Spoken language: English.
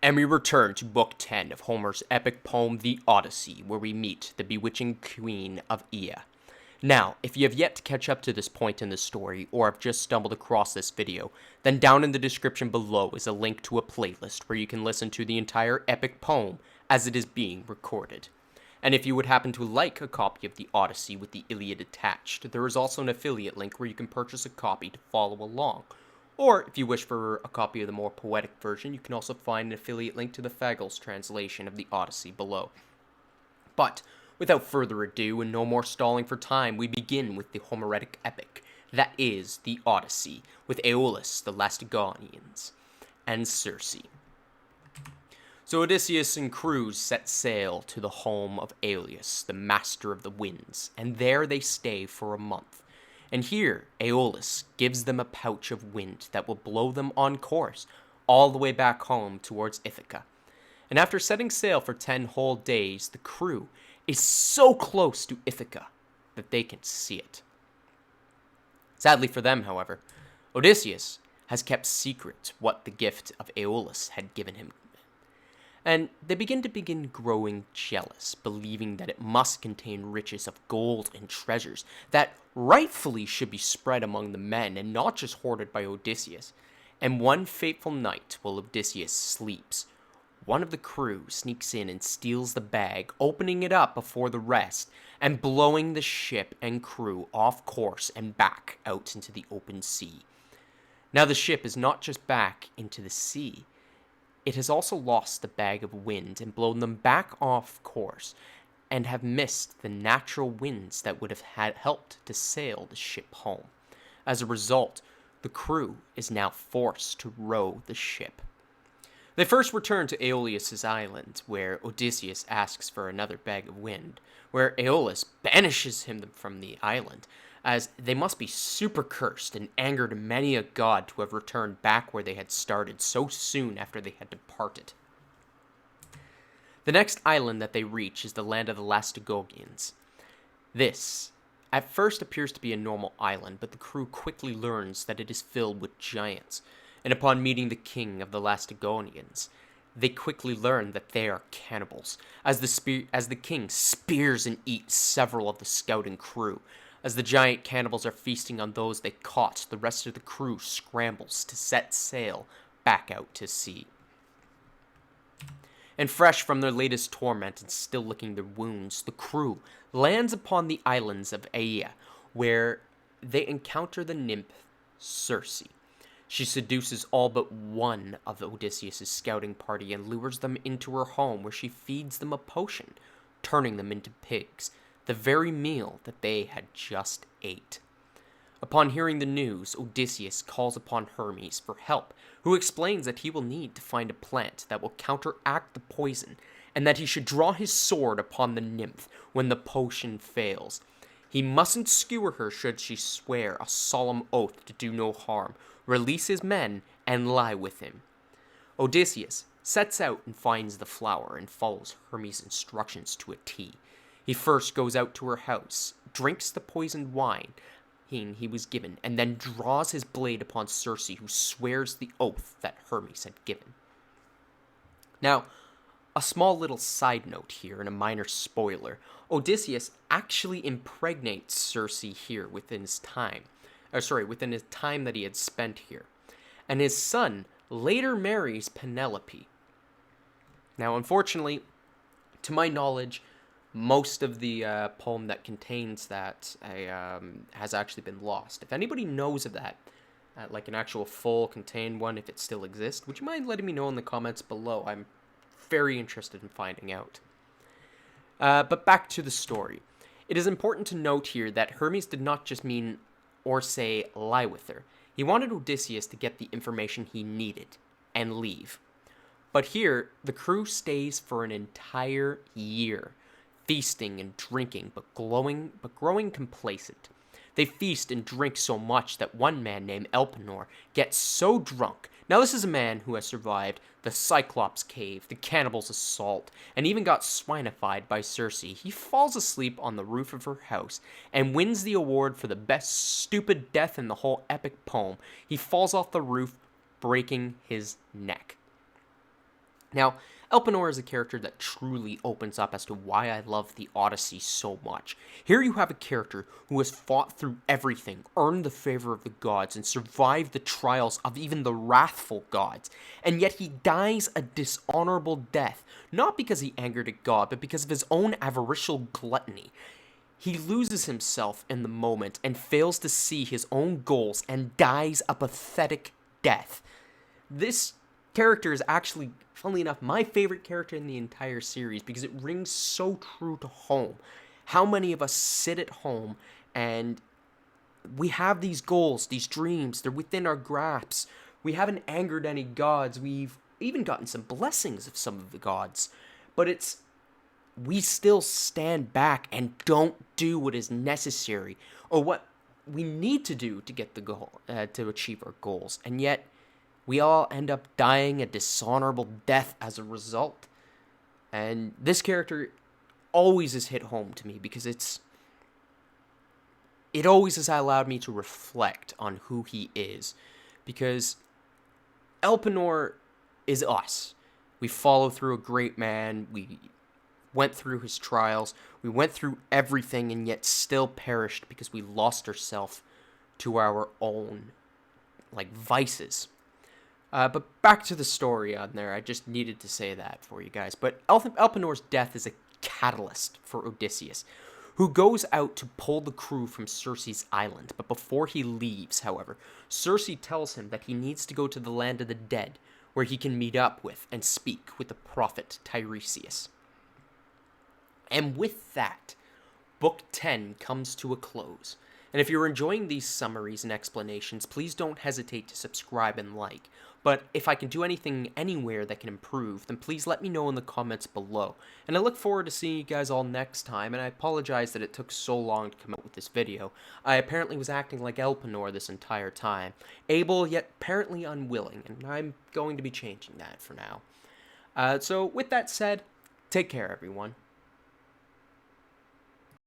And we return to Book 10 of Homer's epic poem, The Odyssey, where we meet the bewitching queen of Aeaea. Now, if you have yet to catch up to this point in the story, or have just stumbled across this video, then down in the description below is a link to a playlist where you can listen to the entire epic poem as it is being recorded. And if you would happen to like a copy of the Odyssey with the Iliad attached, there is also an affiliate link where you can purchase a copy to follow along. Or, if you wish for a copy of the more poetic version, you can also find an affiliate link to the Fagles translation of the Odyssey below. But, without further ado, and no more stalling for time, we begin with the Homeric epic, that is, the Odyssey, with Aeolus, the Lastydaemonians, and Circe. So Odysseus and crew set sail to the home of Aeolus, the master of the winds, and there they stay for a month. And here, Aeolus gives them a pouch of wind that will blow them on course all the way back home towards Ithaca. And after setting sail for 10 whole days, the crew is so close to Ithaca that they can see it. Sadly for them, however, Odysseus has kept secret what the gift of Aeolus had given him. And they begin growing jealous, believing that it must contain riches of gold and treasures that rightfully should be spread among the men and not just hoarded by Odysseus. And one fateful night, while Odysseus sleeps, one of the crew sneaks in and steals the bag, opening it up before the rest, and blowing the ship and crew off course and back out into the open sea. Now the ship is not just back into the sea, it has also lost the bag of wind and blown them back off course, and have missed the natural winds that would have helped to sail the ship home. As a result, the crew is now forced to row the ship. They first return to Aeolus' island, where Odysseus asks for another bag of wind, where Aeolus banishes him from the island, as they must be super cursed and angered many a god to have returned back where they had started so soon after they had departed. The next island that they reach is the land of the Lastydaemonians. This, at first, appears to be a normal island, but the crew quickly learns that it is filled with giants, and upon meeting the king of the Lastydaemonians, they quickly learn that they are cannibals, as the king spears and eats several of the scouting crew. As the giant cannibals are feasting on those they caught, the rest of the crew scrambles to set sail back out to sea. And fresh from their latest torment and still licking their wounds, the crew lands upon the islands of Aeaea, where they encounter the nymph Circe. She seduces all but one of Odysseus' scouting party and lures them into her home, where she feeds them a potion, turning them into pigs, the very meal that they had just ate. Upon hearing the news, Odysseus calls upon Hermes for help, who explains that he will need to find a plant that will counteract the poison, and that he should draw his sword upon the nymph when the potion fails. He mustn't skewer her should she swear a solemn oath to do no harm, release his men, and lie with him. Odysseus sets out and finds the flower and follows Hermes' instructions to a T. He first goes out to her house, drinks the poisoned wine he was given, and then draws his blade upon Circe, who swears the oath that Hermes had given. Now, a small little side note here and a minor spoiler. Odysseus actually impregnates Circe here within his time that he had spent here. And his son later marries Penelope. Now, unfortunately, to my knowledge, most of the poem that contains that has actually been lost. If anybody knows of that, like an actual full contained one, if it still exists, would you mind letting me know in the comments below? I'm very interested in finding out. But back to the story. It is important to note here that Hermes did not just mean or say lie with her. He wanted Odysseus to get the information he needed and leave. But here, the crew stays for an entire year, feasting and drinking, but growing complacent. They feast and drink so much that one man named Elpenor gets so drunk. Now this is a man who has survived the Cyclops cave, the cannibals' assault, and even got swinified by Circe. He falls asleep on the roof of her house and wins the award for the best stupid death in the whole epic poem. He falls off the roof, breaking his neck. Now, Elpenor is a character that truly opens up as to why I love the Odyssey so much. Here you have a character who has fought through everything, earned the favor of the gods, and survived the trials of even the wrathful gods, and yet he dies a dishonorable death, not because he angered a god, but because of his own avaricial gluttony. He loses himself in the moment and fails to see his own goals and dies a pathetic death. This character is actually, funnily enough, my favorite character in the entire series because it rings so true to home. How many of us sit at home and we have these goals, these dreams, they're within our grasp. We haven't angered any gods. We've even gotten some blessings of some of the gods. But we still stand back and don't do what is necessary or what we need to do to get the goal, to achieve our goals. And yet, we all end up dying a dishonorable death as a result. And this character always has hit home to me because it always has allowed me to reflect on who he is. Because Elpenor is us. We follow through a great man. We went through his trials. We went through everything and yet still perished because we lost ourselves to our own, vices. But back to the story on there. I just needed to say that for you guys. But Elpenor's death is a catalyst for Odysseus, who goes out to pull the crew from Circe's island. But before he leaves, however, Circe tells him that he needs to go to the land of the dead, where he can meet up with and speak with the prophet Tiresias. And with that, Book 10 comes to a close. And if you're enjoying these summaries and explanations, please don't hesitate to subscribe and like. But if I can do anything anywhere that can improve, then please let me know in the comments below. And I look forward to seeing you guys all next time, and I apologize that it took so long to come out with this video. I apparently was acting like Elpenor this entire time. Able, yet apparently unwilling, and I'm going to be changing that for now. So with that said, take care everyone.